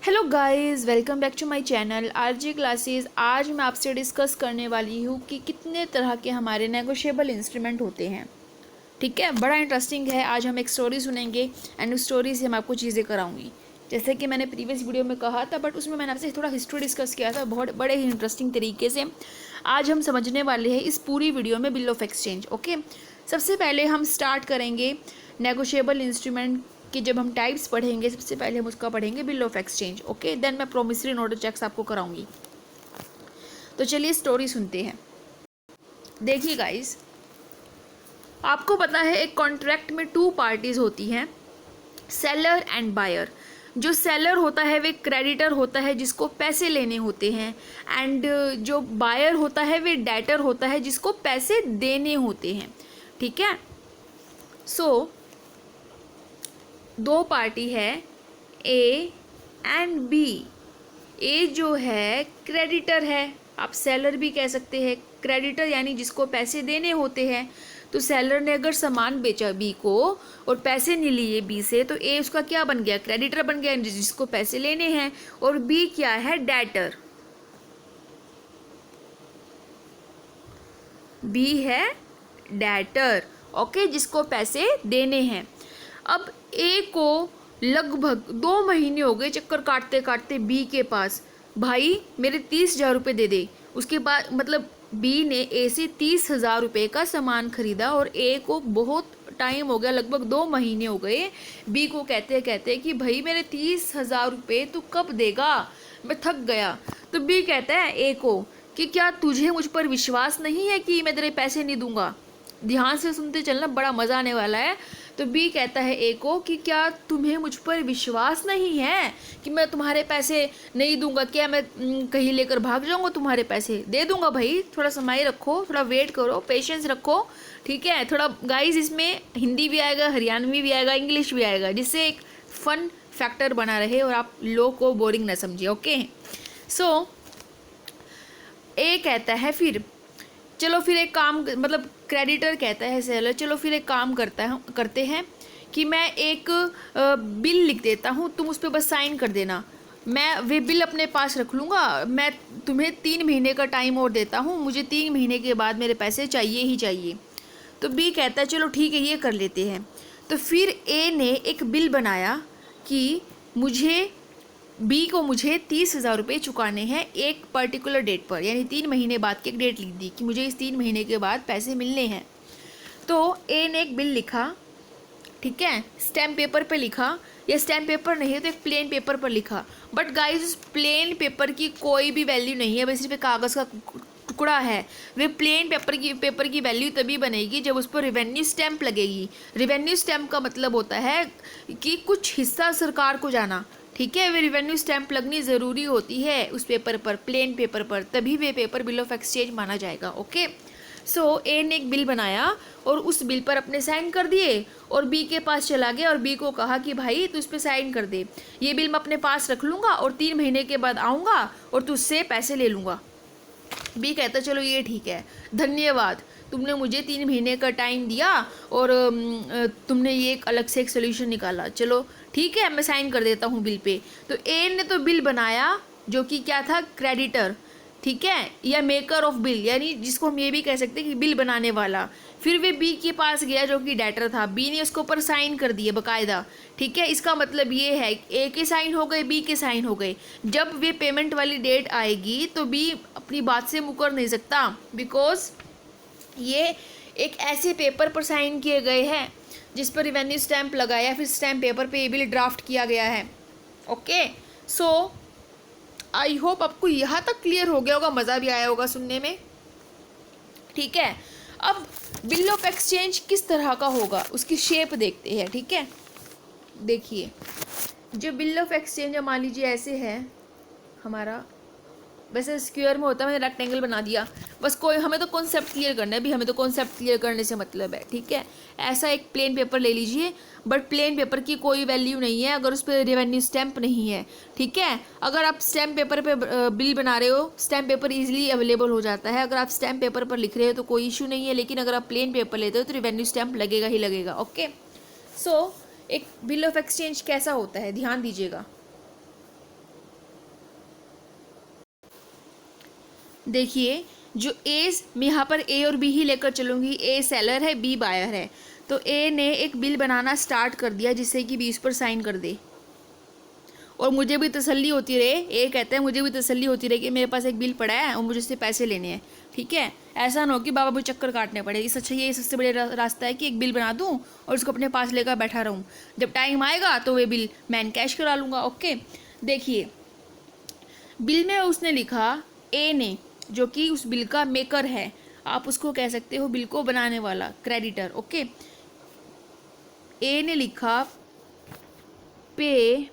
Hello guys, welcome back to my channel RJ classes. आज मैं आपसे डिस्कस करने वाली हूँ कि कितने तरह के हमारे नेगोशिएबल इंस्ट्रूमेंट होते हैं। ठीक है, बड़ा इंटरेस्टिंग है। आज हम एक स्टोरी सुनेंगे एंड उस स्टोरी से मैं आपको चीज़ें कराऊंगी। जैसे कि मैंने प्रीवियस वीडियो में कहा था, बट उसमें मैंने आपसे थोड़ा हिस्ट्री डिस्कस किया था बहुत बड़े ही इंटरेस्टिंग तरीके से। आज हम समझने वाले हैं इस पूरी वीडियो में बिल ऑफ एक्सचेंज। ओके, सबसे पहले हम स्टार्ट करेंगे नेगोशिएबल इंस्ट्रूमेंट कि जब हम टाइप्स पढ़ेंगे सबसे पहले हम उसका पढ़ेंगे bill of exchange. Okay, then मैं प्रोमिसरी नोट चेक्स आपको कराऊंगी। तो चलिए स्टोरी सुनते हैं। देखिए गाइस, आपको पता है एक कॉन्ट्रैक्ट में टू पार्टीज होती हैं, सेलर एंड बायर। जो सेलर होता है वे क्रेडिटर होता है जिसको पैसे लेने होते हैं, एंड जो बायर होता है वे डेटर होता है जिसको पैसे देने होते हैं। ठीक है, सो दो पार्टी है ए एंड बी। ए जो है क्रेडिटर है, आप सेलर भी कह सकते हैं। क्रेडिटर यानी जिसको पैसे देने होते हैं। तो सेलर ने अगर सामान बेचा बी को और पैसे नहीं लिए बी से, तो ए उसका क्या बन गया? क्रेडिटर बन गया जिसको पैसे लेने हैं। और बी क्या है? डेटर। बी है डेटर, ओके, जिसको पैसे देने हैं। अब ए को लगभग 2 महीने हो गए चक्कर काटते काटते बी के पास, भाई मेरे 30,000 रुपये दे दे। उसके बाद मतलब बी ने ए से 30,000 रुपये का सामान खरीदा और ए को बहुत टाइम हो गया, लगभग 2 महीने हो गए बी को कहते कहते कि भाई मेरे 30,000 रुपये तू कब देगा, मैं थक गया। तो बी कहता है ए को कि क्या तुझे मुझ पर विश्वास नहीं है कि मैं तेरे पैसे नहीं दूंगा? ध्यान से सुनते चलना, बड़ा मज़ा आने वाला है। तो बी कहता है ए को कि क्या तुम्हें मुझ पर विश्वास नहीं है कि मैं तुम्हारे पैसे नहीं दूंगा? क्या मैं कहीं लेकर भाग जाऊंगा? तुम्हारे पैसे दे दूंगा भाई, थोड़ा समय रखो, थोड़ा वेट करो, पेशेंस रखो। ठीक है, थोड़ा गाइस इसमें हिंदी भी आएगा, हरियाणवी भी आएगा, इंग्लिश भी आएगा, जिससे एक फन फैक्टर बना रहे और आप लोग को बोरिंग ना समझे। ओके, सो ए कहता है फिर चलो फिर एक काम, मतलब क्रेडिटर कहता है सेलर, चलो फिर एक काम करते हैं कि मैं एक बिल लिख देता हूँ, तुम उस पर बस साइन कर देना। मैं वे बिल अपने पास रख लूँगा। मैं तुम्हें 3 महीने का टाइम और देता हूँ, मुझे 3 महीने के बाद मेरे पैसे चाहिए ही चाहिए। तो बी कहता है चलो ठीक है, ये कर लेते हैं। तो फिर ए ने एक बिल बनाया कि मुझे 30,000 रुपये चुकाने हैं एक पर्टिकुलर डेट पर, यानी 3 महीने बाद की एक डेट लिख दी कि मुझे इस 3 महीने के बाद पैसे मिलने हैं। तो ए ने एक बिल लिखा, ठीक है, स्टैम्प पेपर पे लिखा, या स्टैम्प पेपर नहीं है तो एक प्लेन पेपर पर लिखा। बट गाइस उस प्लेन पेपर की कोई भी वैल्यू नहीं है, बस सिर्फ कागज़ का टुकड़ा है। वे प्लेन पेपर की वैल्यू तभी बनेगी जब उस पर रिवेन्यू स्टैम्प लगेगी। रिवेन्यू स्टैम्प का मतलब होता है कि कुछ हिस्सा सरकार को जाना। ठीक है, वे रिवेन्यू स्टैम्प लगनी ज़रूरी होती है उस पेपर पर, प्लेन पेपर पर, तभी वे पेपर बिल ऑफ एक्सचेंज माना जाएगा। ओके, सो ए ने एक बिल बनाया और उस बिल पर अपने साइन कर दिए और बी के पास चला गया और बी को कहा कि भाई तू इस पर साइन कर दे, ये बिल मैं अपने पास रख लूँगा और 3 महीने के बाद आऊँगा और तुझसे पैसे ले लूँगा। बी कहता चलो ये ठीक है, धन्यवाद, तुमने मुझे 3 महीने का टाइम दिया और तुमने ये एक अलग से एक सोल्यूशन निकाला, चलो ठीक है मैं साइन कर देता हूँ बिल पे। तो ए ने तो बिल बनाया जो कि क्या था? क्रेडिटर, ठीक है, या मेकर ऑफ बिल, यानी जिसको हम ये भी कह सकते हैं कि बिल बनाने वाला। फिर वे बी के पास गया जो कि डेटर था, बी ने उसके ऊपर साइन कर दिए बकायदा। ठीक है, इसका मतलब ये है ए के साइन हो गए, बी के साइन हो गए। जब वे पेमेंट वाली डेट आएगी तो बी अपनी बात से मुकर नहीं सकता, बिकॉज ये एक ऐसे पेपर पर साइन किए गए हैं जिस पर रिवेन्यू स्टैम्प लगा या फिर स्टैम्प पेपर पे ये बिल ड्राफ्ट किया गया है। ओके, सो आई होप आपको यहाँ तक क्लियर हो गया होगा, मज़ा भी आया होगा सुनने में। ठीक है, अब बिल ऑफ एक्सचेंज किस तरह का होगा उसकी शेप देखते हैं। ठीक है, देखिए जो बिल ऑफ एक्सचेंज मान लीजिए ऐसे है हमारा, वैसे स्क्वायर में होता है, मैंने रेक्टेंगल बना दिया, बस कोई हमें तो कॉन्सेप्ट क्लियर करना है भी, हमें तो कॉन्सेप्ट क्लियर करने से मतलब है। ठीक है, ऐसा एक प्लेन पेपर ले लीजिए, बट प्लेन पेपर की कोई वैल्यू नहीं है अगर उस पर रेवेन्यू स्टैम्प नहीं है। ठीक है, अगर आप स्टैम्प पेपर पे बिल बना रहे हो, स्टैम्प पेपर इजीली अवेलेबल हो जाता है, अगर आप स्टैम्प पेपर पर लिख रहे हो तो कोई इशू नहीं है, लेकिन अगर आप प्लेन पेपर लेते हो तो रेवेन्यू स्टैम्प लगेगा ही लगेगा। ओके, सो एक बिल ऑफ एक्सचेंज कैसा होता है ध्यान दीजिएगा। देखिए, जो ए, मैं यहाँ पर ए और बी ही लेकर चलूँगी। ए सेलर है, बी बायर है। तो ए ने एक बिल बनाना स्टार्ट कर दिया जिससे कि बी उस पर साइन कर दे, और मुझे भी तसल्ली होती रहे। ए कहते हैं मुझे भी तसल्ली होती रहे कि मेरे पास एक बिल पड़ा है और मुझे उससे पैसे लेने हैं। ठीक है, ऐसा ना हो कि बाबा मुझे चक्कर काटने पड़े। इस अच्छा ये सबसे बड़ा रास्ता है कि एक बिल बना दूँ और उसको अपने पास लेकर बैठा रहूँ। जब टाइम आएगा तो वे बिल मैं कैश करा लूँगा। ओके, देखिए बिल में उसने लिखा, ए ने, जो कि उस बिल का मेकर है, आप उसको कह सकते हो बिल को बनाने वाला, क्रेडिटर। ओके, ए ने लिखा पे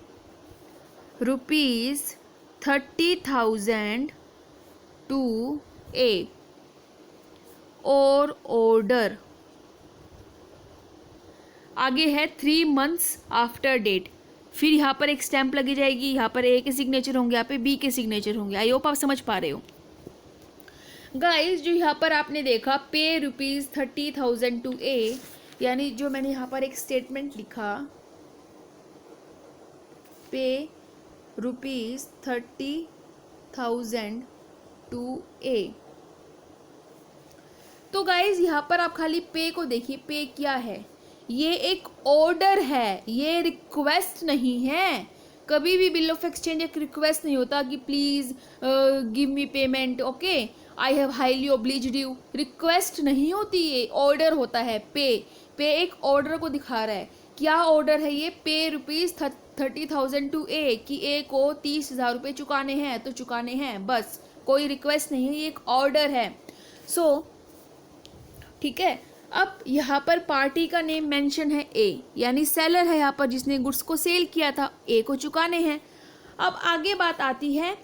₹30,000 टू ए और ऑर्डर। आगे है 3 months आफ्टर डेट। फिर यहाँ पर एक स्टैंप लगी जाएगी, यहाँ पर ए के सिग्नेचर होंगे, यहाँ पे बी के सिग्नेचर होंगे। आई होप आप समझ पा रहे हो गाइस। जो यहाँ पर आपने देखा पे ₹30,000 टू ए, यानी जो मैंने यहाँ पर एक स्टेटमेंट लिखा, पे ₹30,000 टू ए। तो गाइज यहाँ पर आप खाली पे को देखिए, पे क्या है? ये एक ऑर्डर है, ये रिक्वेस्ट नहीं है। कभी भी बिल ऑफ एक्सचेंज एक रिक्वेस्ट नहीं होता कि please give me payment, okay, I have highly obliged you. Request नहीं होती, ये ऑर्डर होता है। पे एक ऑर्डर को दिखा रहा है। क्या ऑर्डर है ये? पे ₹30,000 टू ए, कि ए को 30,000 रुपये चुकाने हैं तो चुकाने हैं, बस। कोई रिक्वेस्ट नहीं है, ये एक ऑर्डर है। सो ठीक है, अब यहाँ पर पार्टी का नेम मेंशन है ए, यानी सेलर है यहाँ पर जिसने गुड्स को सेल किया था, ए को चुकाने हैं। अब आगे बात आती है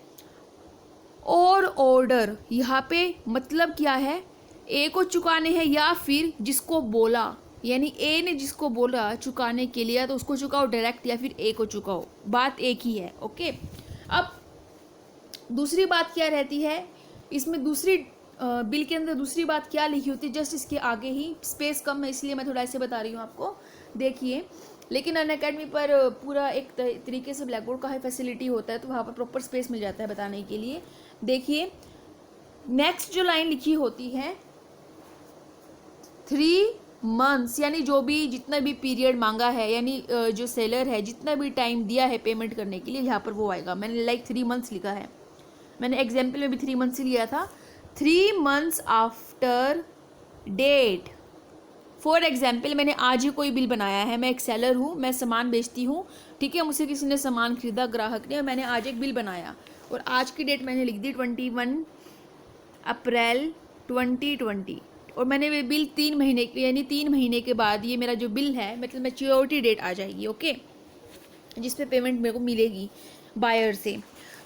और ऑर्डर। यहाँ पे मतलब क्या है? ए को चुकाने हैं या फिर जिसको बोला, यानी ए ने जिसको बोला चुकाने के लिए तो उसको चुकाओ डायरेक्ट, या फिर ए को चुकाओ, बात एक ही है। ओके, अब दूसरी बात क्या रहती है इसमें? दूसरी बिल के अंदर दूसरी बात क्या लिखी होती है? जस्ट इसके आगे ही, स्पेस कम है इसलिए मैं थोड़ा ऐसे बता रही हूँ आपको। देखिए, लेकिन अनअकैडमी पर पूरा एक तरीके से ब्लैक बोर्ड का ही फैसिलिटी होता है, तो वहाँ पर प्रॉपर स्पेस मिल जाता है बताने के लिए। देखिए, नेक्स्ट जो लाइन लिखी होती है 3 months, यानी जो भी जितना भी पीरियड मांगा है, यानी जो सेलर है जितना भी टाइम दिया है पेमेंट करने के लिए, यहाँ पर वो आएगा। मैंने 3 months लिखा है, मैंने एग्जाम्पल में भी 3 months ही लिया था। 3 months after date. For example, मैंने आज ही कोई बिल बनाया है, मैं एक सेलर हूँ, मैं सामान बेचती हूँ, ठीक है, मुझसे किसी ने सामान खरीदा, ग्राहक ने, और मैंने आज एक बिल बनाया, और आज की डेट मैंने लिख दी 21 अप्रैल 2020, और मैंने वे बिल 3 महीने, यानी 3 महीने के बाद ये मेरा जो बिल है, मतलब मैच्योरिटी डेट आ जाएगी। ओके, जिस पे पेमेंट मेरे को मिलेगी बायर से।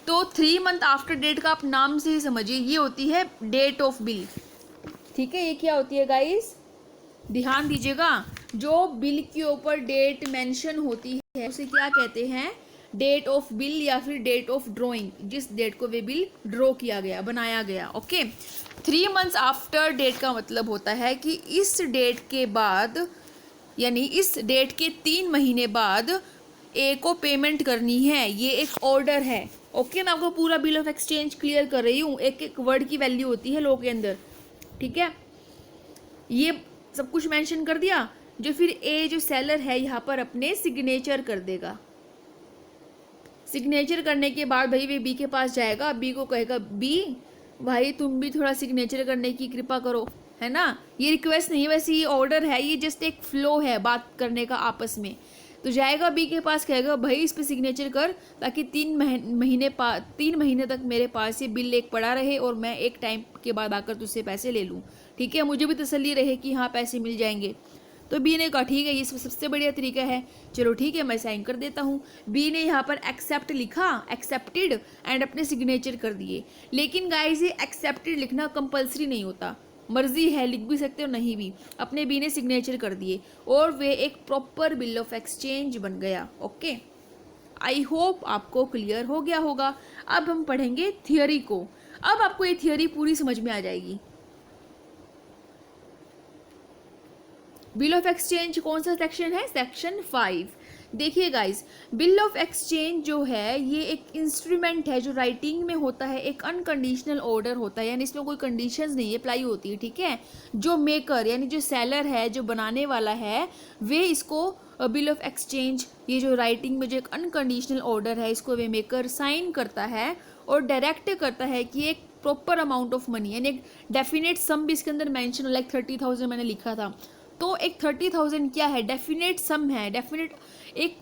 तो 3 month आफ्टर डेट का आप नाम से ही समझिए, ये होती है डेट ऑफ बिल। ठीक है, ये क्या होती है गाइस? ध्यान दीजिएगा, जो बिल के ऊपर डेट मेंशन होती है उसे क्या कहते हैं? डेट ऑफ बिल, या फिर डेट ऑफ ड्रॉइंग, जिस डेट को वे बिल ड्रॉ किया गया, बनाया गया। ओके, 3 months आफ्टर डेट का मतलब होता है कि इस डेट के बाद, यानी इस डेट के 3 महीने बाद ए को पेमेंट करनी है। ये एक ऑर्डर है। ओके, मैं आपको पूरा बिल ऑफ एक्सचेंज क्लियर कर रही हूँ, एक एक वर्ड की वैल्यू होती है लॉ के अंदर। ठीक है, ये सब कुछ मेंशन कर दिया, जो फिर ए जो सेलर है यहाँ पर अपने सिग्नेचर कर देगा। सिग्नेचर करने के बाद भाई वे बी के पास जाएगा, बी को कहेगा, बी भाई तुम भी थोड़ा सिग्नेचर करने की कृपा करो, है ना। ये रिक्वेस्ट नहीं है, वैसे ये ऑर्डर है, ये जस्ट एक फ्लो है बात करने का आपस में। तो जाएगा बी के पास, कहेगा भाई इस पे सिग्नेचर कर, ताकि 3 महीने तक मेरे पास ये बिल एक पड़ा रहे और मैं एक टाइम के बाद आकर तुझसे पैसे ले लूँ। ठीक है, मुझे भी तसल्ली रहे कि हाँ पैसे मिल जाएंगे। तो बी ने कहा ठीक है, ये सबसे बढ़िया तरीका है, चलो ठीक है मैं साइन कर देता हूँ। बी ने यहाँ पर एक्सेप्ट लिखा, एक्सेप्टेड, एंड अपने सिग्नेचर कर दिए। लेकिन गाइस, ये एक्सेप्टेड लिखना कंपलसरी नहीं होता, मर्जी है, लिख भी सकते हो नहीं भी। अपने बी ने सिग्नेचर कर दिए और वे एक प्रॉपर बिल ऑफ एक्सचेंज बन गया। ओके, आई होप आपको क्लियर हो गया होगा। अब हम पढ़ेंगे थियोरी को। अब आपको ये थियोरी पूरी समझ में आ जाएगी। बिल ऑफ एक्सचेंज कौन सा सेक्शन है? सेक्शन 5। देखिए गाइस, बिल ऑफ एक्सचेंज जो है ये एक इंस्ट्रूमेंट है जो राइटिंग में होता है, एक अनकंडीशनल ऑर्डर होता है, यानी इसमें कोई कंडीशंस नहीं अप्लाई होती है, ठीक है। जो मेकर यानी जो सेलर है, जो बनाने वाला है, वे इसको बिल ऑफ एक्सचेंज, ये जो राइटिंग में जो एक अनकंडीशनल ऑर्डर है, इसको वे मेकर साइन करता है और डायरेक्ट करता है कि एक प्रॉपर अमाउंट ऑफ मनी, यानी एक डेफिनेट सम भी इसके अंदर मेंशन, लाइक 30,000 मैंने लिखा था, तो एक 30,000 क्या है, डेफिनेट सम है, डेफिनेट एक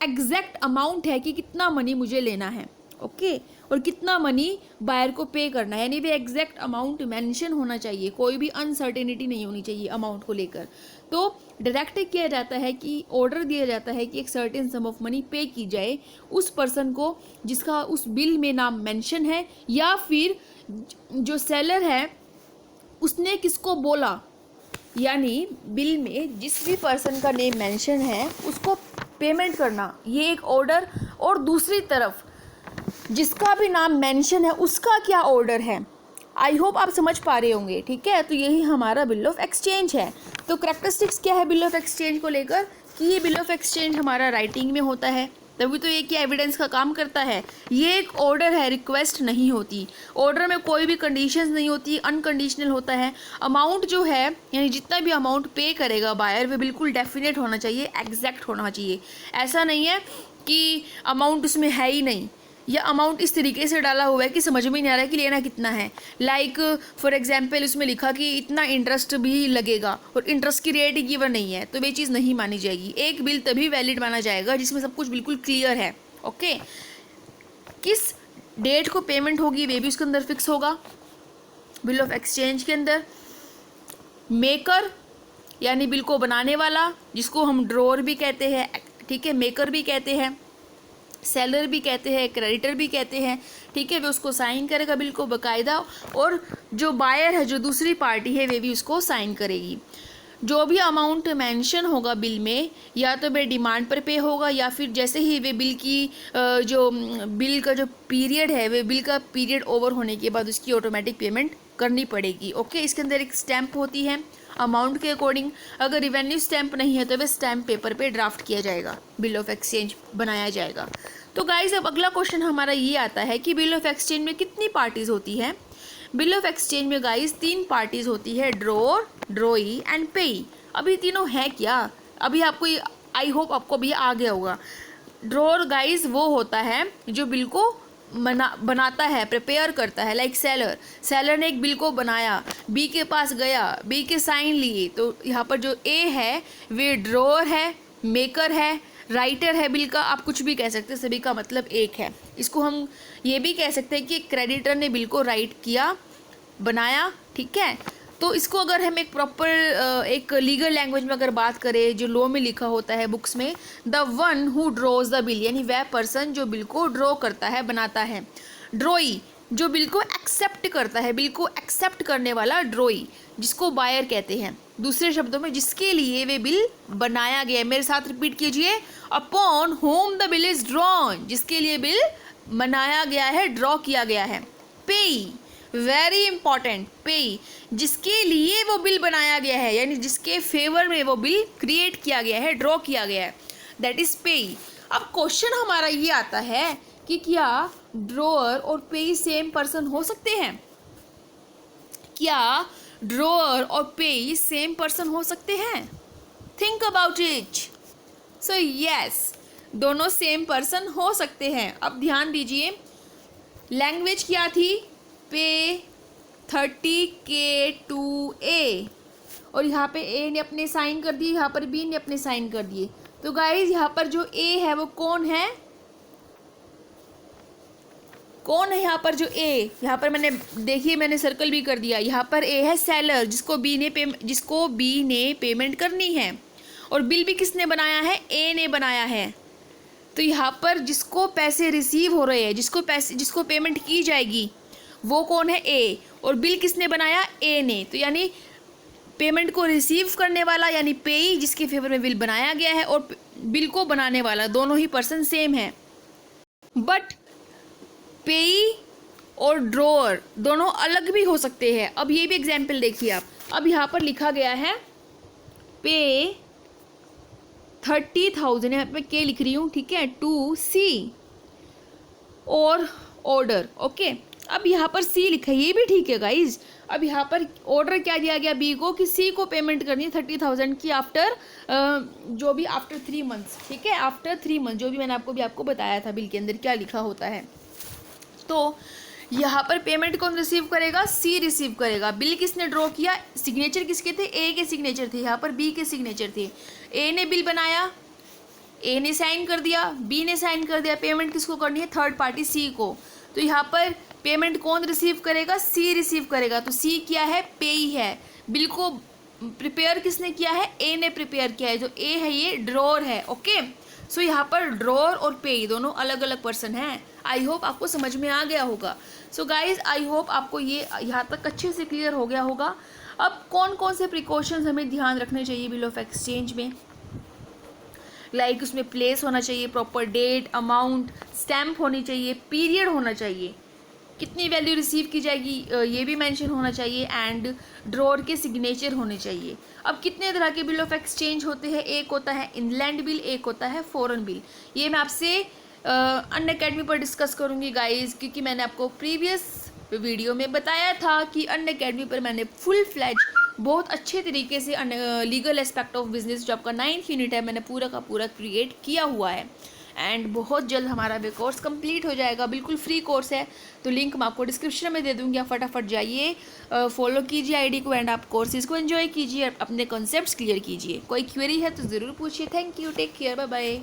एग्जैक्ट अमाउंट है कि कितना मनी मुझे लेना है, ओके, और कितना मनी बायर को पे करना है, यानी वे एग्जैक्ट अमाउंट मेंशन होना चाहिए, कोई भी अनसर्टेनिटी नहीं होनी चाहिए अमाउंट को लेकर। तो डायरेक्ट किया जाता है कि ऑर्डर दिया जाता है कि एक सर्टेन सम ऑफ मनी पे की जाए उस पर्सन को जिसका उस बिल में नाम मेंशन है, या फिर जो सेलर है उसने किसको बोला, यानी बिल में जिस भी पर्सन का नेम मेंशन है उसको पेमेंट करना, ये एक ऑर्डर। और दूसरी तरफ जिसका भी नाम मेंशन है उसका क्या ऑर्डर है। आई होप आप समझ पा रहे होंगे, ठीक है। तो यही हमारा बिल ऑफ एक्सचेंज है। तो कैरेक्टरिस्टिक्स क्या है बिल ऑफ एक्सचेंज को लेकर, कि ये बिल ऑफ एक्सचेंज हमारा राइटिंग में होता है, तभी तो ये क्या एविडेंस का काम करता है। ये एक ऑर्डर है, रिक्वेस्ट नहीं होती। ऑर्डर में कोई भी कंडीशंस नहीं होती, अनकंडीशनल होता है। अमाउंट जो है, यानी जितना भी अमाउंट पे करेगा बायर, वो बिल्कुल डेफिनेट होना चाहिए, एग्जैक्ट होना चाहिए। ऐसा नहीं है कि अमाउंट उसमें है ही नहीं, या अमाउंट इस तरीके से डाला हुआ है कि समझ में नहीं आ रहा है कि लेना कितना है। लाइक फॉर एग्जांपल उसमें लिखा कि इतना इंटरेस्ट भी लगेगा और इंटरेस्ट की रेट ही गिवन नहीं है, तो वे चीज़ नहीं मानी जाएगी। एक बिल तभी वैलिड माना जाएगा जिसमें सब कुछ बिल्कुल क्लियर है, ओके। किस डेट को पेमेंट होगी वे भी उसके अंदर फिक्स होगा बिल ऑफ एक्सचेंज के अंदर। मेकर यानी बिल को बनाने वाला, जिसको हम ड्रॉअर भी कहते हैं, ठीक है, मेकर भी कहते हैं, सेलर भी कहते हैं, क्रेडिटर भी कहते हैं, ठीक है, वे उसको साइन करेगा बिल को बाकायदा, और जो बायर है, जो दूसरी पार्टी है, वे भी उसको साइन करेगी। जो भी अमाउंट मेंशन होगा बिल में, या तो वे डिमांड पर पे होगा, या फिर जैसे ही वे बिल की जो बिल का जो पीरियड है, वे बिल का पीरियड ओवर होने के बाद उसकी ऑटोमेटिक पेमेंट करनी पड़ेगी, ओके। इसके अंदर एक स्टैंप होती है अमाउंट के अकॉर्डिंग। अगर रिवेन्यू स्टैंप नहीं है तो वह स्टैंप पेपर पे ड्राफ्ट किया जाएगा, बिल ऑफ एक्सचेंज बनाया जाएगा। तो गाइज अब अगला क्वेश्चन हमारा ये आता है कि बिल ऑफ एक्सचेंज में कितनी पार्टीज होती है। बिल ऑफ एक्सचेंज में गाइज 3 पार्टीज होती है, ड्रॉअर, ड्रॉई एंड पेई। अभी तीनों है क्या, अभी आपको आई होप आपको भी आ गया होगा। ड्रॉअर गाइज वो होता है जो बिल को बनाता है, प्रिपेयर करता है। लाइक सेलर ने एक बिल को बनाया, बी के पास गया, बी के साइन लिए, तो यहाँ पर जो ए है वे ड्रॉअर है, मेकर है, राइटर है बिल का, आप कुछ भी कह सकते हैं, सभी का मतलब एक है। इसको हम ये भी कह सकते हैं कि क्रेडिटर ने बिल को राइट किया, बनाया, ठीक है। तो इसको अगर हम एक प्रॉपर एक लीगल लैंग्वेज में अगर बात करें, जो लॉ में लिखा होता है बुक्स में, the one who draws the bill, यानी वह पर्सन जो बिल को ड्रॉ करता है, बनाता है। ड्रॉई जो बिल को एक्सेप्ट करता है, बिल को एक्सेप्ट करने वाला ड्रॉई, जिसको बायर कहते हैं। दूसरे शब्दों में जिसके लिए वे बिल बनाया गया है, मेरे साथ रिपीट कीजिए, upon home the bill is drawn, जिसके लिए बिल बनाया गया है, ड्रॉ किया गया है। पेई, वेरी इंपॉर्टेंट, पेई जिसके लिए वो बिल बनाया गया है, यानी जिसके फेवर में वो बिल क्रिएट किया गया है, ड्रॉ किया गया है, दैट इज पेई। अब क्वेश्चन हमारा ये आता है कि क्या ड्रॉअर और पेई सेम पर्सन हो सकते हैं? क्या ड्रॉअर और पेई सेम पर्सन हो सकते हैं? Think about it. So yes, दोनों सेम पर्सन हो सकते हैं। अब ध्यान दीजिए, लैंग्वेज क्या थी, पे 30K to A, और यहाँ पे ए ने अपने साइन कर दिए, यहाँ पर बी ने अपने साइन कर दिए। तो गाइज यहाँ पर जो ए है वो कौन है, कौन है यहाँ पर जो ए, यहाँ पर मैंने देखिए मैंने सर्कल भी कर दिया, यहाँ पर ए है सेलर, जिसको बी ने पेमेंट करनी है, और बिल भी किसने बनाया है, ए ने बनाया है। तो यहाँ पर जिसको पैसे रिसीव हो रहे हैं, जिसको पेमेंट की जाएगी, वो कौन है, ए, और बिल किसने बनाया, ए ने। तो यानी पेमेंट को रिसीव करने वाला यानी पेई, जिसके फेवर में बिल बनाया गया है, और बिल को बनाने वाला, दोनों ही पर्सन सेम है। बट पेई और ड्रॉअर दोनों अलग भी हो सकते हैं। अब ये भी एग्जाम्पल देखिए आप, अब यहाँ पर लिखा गया है पे 30,000 यहाँ पे मैं के लिख रही हूँ, ठीक है, टू सी और ऑर्डर। ओके, अब यहाँ पर सी लिखा है, ये भी ठीक है गाइज। अब यहाँ पर ऑर्डर क्या दिया गया बी को कि सी को पेमेंट करनी है 30,000 की आफ्टर जो भी आफ्टर 3 मंथ्स, ठीक है, आफ्टर 3 मंथ, जो भी मैंने आपको बताया था बिल के अंदर क्या लिखा होता है। तो यहाँ पर पेमेंट कौन रिसीव करेगा? सी रिसीव करेगा। बिल किसने ड्रॉ किया? सिग्नेचर किसके थे? ए के सिग्नेचर थे, यहाँ पर बी के सिग्नेचर थे। ए ने बिल बनाया, ए ने साइन कर दिया, बी ने साइन कर दिया। पेमेंट किसको करनी है? थर्ड पार्टी सी को। तो यहाँ पर पेमेंट कौन रिसीव करेगा? सी रिसीव करेगा। तो सी क्या है? पेई है। बिल को प्रिपेयर किसने किया है? ए ने प्रिपेयर किया है। जो ए है ये ड्रॉर है। ओके, सो यहाँ पर ड्रॉर और पेई दोनों अलग अलग पर्सन हैं। आई होप आपको समझ में आ गया होगा। सो गाइज, आई होप आपको ये यहाँ तक अच्छे से क्लियर हो गया होगा। अब कौन कौन से प्रिकॉशंस हमें ध्यान रखने चाहिए बिल ऑफ एक्सचेंज में? लाइक उसमें प्लेस होना चाहिए, प्रॉपर डेट, अमाउंट, स्टैम्प होनी चाहिए, पीरियड होना चाहिए, कितनी वैल्यू रिसीव की जाएगी ये भी मेंशन होना चाहिए, एंड ड्रॉर के सिग्नेचर होने चाहिए। अब कितने तरह के बिल ऑफ एक्सचेंज होते हैं? एक होता है इनलैंड बिल, एक होता है फॉरेन बिल। ये मैं आपसे अनअकैडमी पर डिस्कस करूँगी गाइज, क्योंकि मैंने आपको प्रीवियस वीडियो में बताया था कि अनअकैडमी पर मैंने फुल फ्लैज बहुत अच्छे तरीके से लीगल एस्पेक्ट ऑफ बिजनेस जो आपका 9th यूनिट है मैंने पूरा का पूरा क्रिएट किया हुआ है। एंड बहुत जल्द हमारा वे कोर्स कंप्लीट हो जाएगा, बिल्कुल फ्री कोर्स है। तो लिंक मैं आपको डिस्क्रिप्शन में दे दूँगी, आप फटाफट जाइए, फॉलो कीजिए आईडी को, एंड आप कोर्सेज को एंजॉय कीजिए, अपने कॉन्सेप्ट्स क्लियर कीजिए। कोई क्वेरी है तो ज़रूर पूछिए। Thank you, take care, bye bye.